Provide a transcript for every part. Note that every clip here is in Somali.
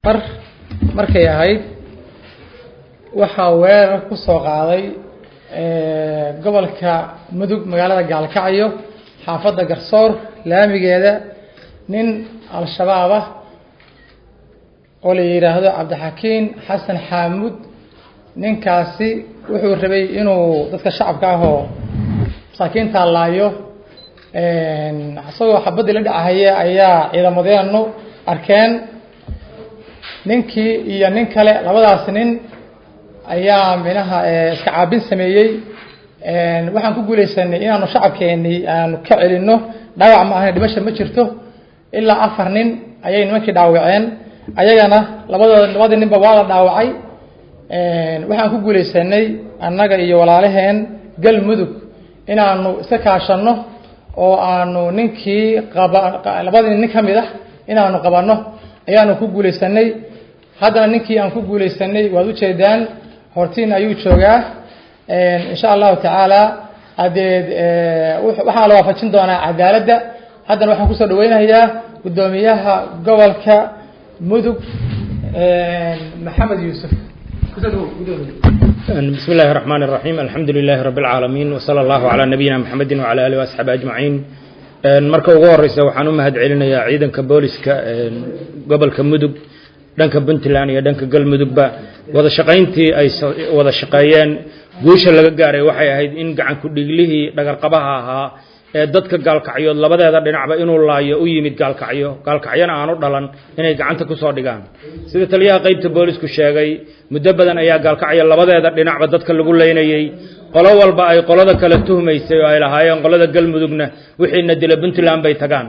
markay ahayd waxaa weerar ku soo qaaday gobolka Mudug magaalada Gaalkacyo xaafadda Garsoor laamigeeda nin al-shabaab ah oo la yiraahdo Cabdixakiin Xasan Xaamud ninkaasi wuxuu rabay inuu dadka shacabka ah oo saakiinta laayo asagoo xabad la dhacaya ayaa ciidamadeenu arkeen ninkii iyo nin kale labadaas nin ayaa minaha iska caabin sameeyay waxaan ku guuleysanay inaanu shacabkeeni aanu ka celino dhaawac ma ahayn dhimasho ma jirto ilaa 4 nin ayay nimankii dhaawaceen ayagana labada ninba waa la dhaawacay waxaan ku guuleysanay annaga iyo walaalaheen Galmudug inaanu iska kaashano oo aanu ninkii labada nin kamid ah inaanu qabano ayaanu ku guuleysanay haddana ninkii aan ku guuleysanay waad u jeedaan hortiin ayuu joogaa insha Allah taala waxa la waafajin doonaa cadaaladda haddana waxaan ku soo dhaweynayaa gudoomiyaha gobolka Mudug Maxamed Yuusuf بسم الله الرحمن الرحيم الحمد لله رب العالمين وصلى الله على نبينا محمد وعلى آله وأصحابه أجمعين marka ugu horeysa waxaan u mahad celinayaa ciidanka booliska gobolka Mudug dhanka Puntland iyo dhanka Galmudugba wada shaqayntii ay wada shaqeeyeen guusha laga gaaray waxay ahayd in gacan ku dhiglihii dhagar qabaha ahaa ee dadka Gaalkacyo labadeeda dhinacba inuu laayo u yimid Gaalkacyana aanu dhalan inay gacanta ku soo dhigaan sida taliyaha qaybta boolisku sheegay muddo badan ayaa Gaalkacyo labadeeda dhinacba dadka lagu leynayay qolo walba ay qolada kala tuhmaysay oo ay lahaayeen qolada Galmudugna wixiina dila Puntland bay tagaan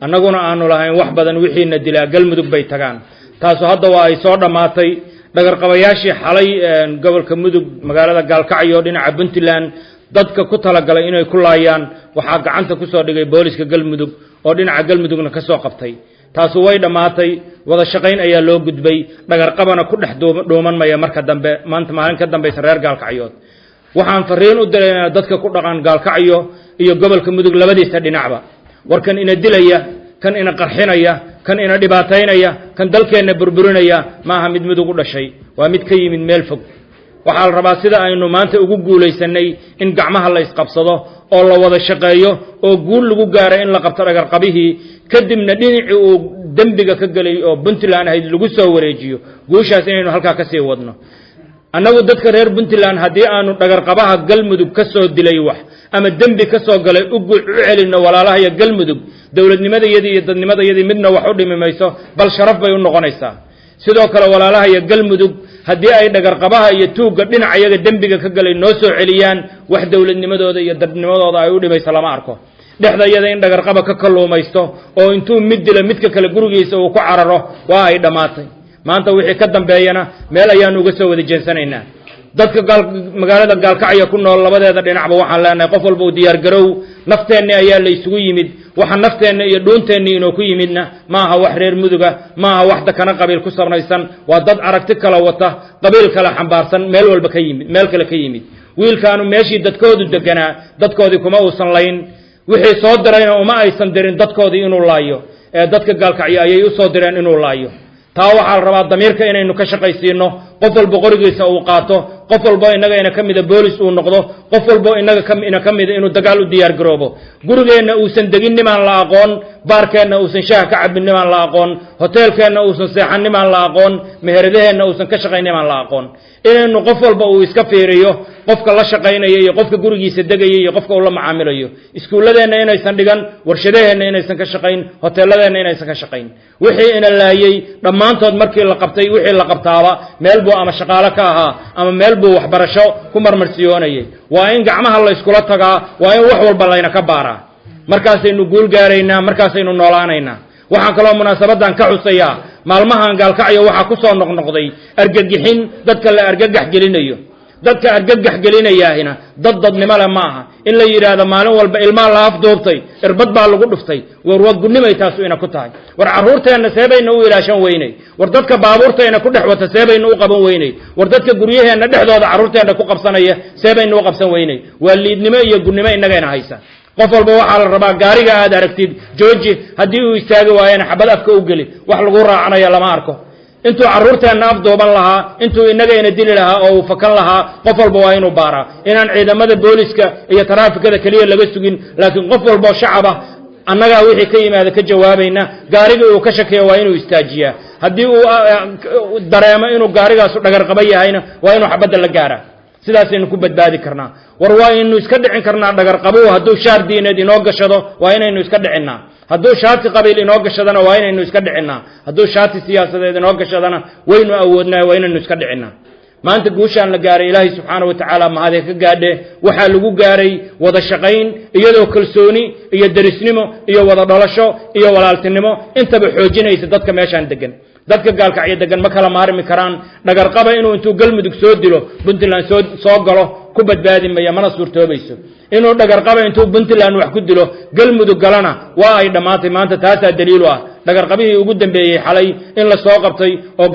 annaguna aanu lahayn wax badan wixiina dila Galmudug bay tagaan taas hadda waa ay soo dhamaatay dhagar qabayaashii xalay gobolka Mudug magaalada Gaalkacyo dhinaca Puntland dadka ku talagalay inay ku laayaan waxa gacanta ku soo dhigay booliska Galmudug oo dhinaca Galmudugna ka soo qabtay taas way dhamaatay wada shaqayn ayaa loo gudbay dhagar qabana ku dhex dhooman maya marka dambe maanta maalin ka dambaysa reer Gaalkacyo waxaan fariin u direynaa dadka ku dhaqan Gaalkacyo iyo gobolka Mudug labadiisa dhinacba warkan ina dilaya kan ina qarxinaya kan ina dhibaataynaya kan dalkeena burburinaya maaha mid Mudug u dhashay waa mid ka yimid meel fog waxaa la rabaa sida aynu maanta ugu guuleysanay in gacmaha la isqabsado oo la wada shaqeeyo oo guul lagu gaaray in la qabto dhagar qabihii kadibna dhinacii uu dambiga ka galay oo Puntland ahayd lagu soo wareejiyo guushaas inaynu halka ka sii wadno annagu dadka reer Puntland hadii aanu dhagar qabaha Galmudug ka soo dilay wax ama dambi ka soo galay u celino walaalaha iyo Galmudug dawladnimadayada iyo dadnimadayada midna wax u dhimimayso bal sharaf bay u noqonaysaa sidoo kale walaalaha iyo Galmudug hadii ay dhagar qabaha iyo tuuga dhinacayaga dambiga ka galay noo soo celiyaan wax dawladnimadooda iyo dadnimadooda ay u dhimayso lama arko dhexdayada in dhagar qaba ka kalluumaysto oo intuu mid dilo midka kale gurigiisa uu ku cararo waa ay dhamaatay maanta wixii ka dambeeyana meel ayaan uga soo wada jeensanaynaa dadka magaalada Gaalkacyo ku nool labadeeda dhinacba waxaan leenahay qof walba u diyaar garow nafteena ayaa la isugu yimid waxa nafteena iyo dhuunteena inoo ku yimidna maaha wax reer Muduga maaha wax dadkana qabiil ku sabraysan waa dad aragti kala wata qabiil kala xambaarsan meel walba ka yimid meel kale ka yimid wiilkaanu meeshii dadkoodu deganaa dadkoodii kuma uusan layn wixii soo dirayna uma aysan dirin dadkoodii inuu laayo ee dadka Gaalkacyo ayay u soo direen inuu laayo taa waxaa la rabaa damiirka inaynu ka shaqaysiino qof walba qorigiisa uu qaato qof walba inaga ina kamida boolis uu noqdo qof walba inaga kamida inuu dagaal u diyaar garoobo gurigeena uusan degin nimaan la aqoon baarkeena uusan shaah ka cabin nimaan la aqoon hoteelkeena uusan seexan nimaan la aqoon meheradaheena uusan ka shaqayn nimaan la aqoon inaynu qof walba uu iska fiiriyo qofka la shaqaynaya iyo qofka gurigiisa degaya iyo qofka uu la macaamilayo iskuuladeena inaysan dhigan warshadaheena inaysan ka shaqayn hoteeladeena inaysan ka shaqayn wixii ina laayay dhamaantood markii la qabtay wixii la qabtaaba meel buu ama shaqaale ka ahaa ama meel buu waxbarasho ku marmarsiyoonayay waa in gacmaha la iskula tagaa waa in wax walba layna ka baaraa markaasaynu guul gaaraynaa markaasaynu noolaanaynaa waxaan kaloo munaasabadan ka xusayaa maalmahan Gaalkacyo waxa ku soo noqnoqday argagixin dadka la argagax gelinayo dadka argagax gelinayaahina dadnimo la maaha in la yiraahdo maalin walba ilmaha la afduubtay irbad baa lagu dhuftay war wadnimay taas ina ku tahay war caruurteena seebayna u ilaashan weynay war dadka baabuurteena ku dhex wata seebayna u qaban weynay war dadka guryaheena dhexdooda caruurteena ku qabsanaya seebayna u qabsan weynay waa liidnimo iyo gudnimo inaga haysa qof walba waxa la rabaa gaariga aad aragtid jooji hadii uu istaagi waayeen xabad afka u gali wax lagu raacanayo lama arko intuu carruurteenna afduuban lahaa intuu innagayna dili lahaa oo uu fakan lahaa qof walba waa inuu baaraa inaan ciidamada booliska iyo taraafikada keliya laga sugin laakiin qof walba oo shacab ah annagaa wixii ka yimaada ka jawaabayna gaarigii uu ka shakeeyo waa inuu istaajiyaa haddii uu dareemo inuu gaarigaasu dhagarqaba yahayna waa inuu xabadda la gaaraa sidaasaynu ku badbaadi karnaa war waa inaynu iska dhicin karnaa dhagarqabuhu hadduu shaar diineed inoo gashado waa inaynu iska dhicinnaa hadduu shaati qabiil inoo gashadana waa inaynu iska dhicinnaa hadduu shaati siyaasadeed inoo gashadana waynu awoodnaa waa inaynu iska dhicinnaa maanta guushaan la gaaray ilaahay subxaanahu watacaala mahadee ka gaadhe waxaa lagu gaaray wada shaqayn iyadoo kalsooni iyo derisnimo iyo wada dhalasho iyo walaaltinimo intaba xoojinaysa dadka meeshaan degan dadka gaalkacyo degan ma kala maarmi karaan dhagarqaba inuu intuu galmudug soo dilo puntland soo galo ku badbaadi maya mana suurtoobayso inuu dhagarqaba intuu puntland wax ku dilo galmudug galana waa ay dhammaatay maanta taasaa daliilu ah dhagarqabihii ugu dambeeyey xalay in la soo qabtay oo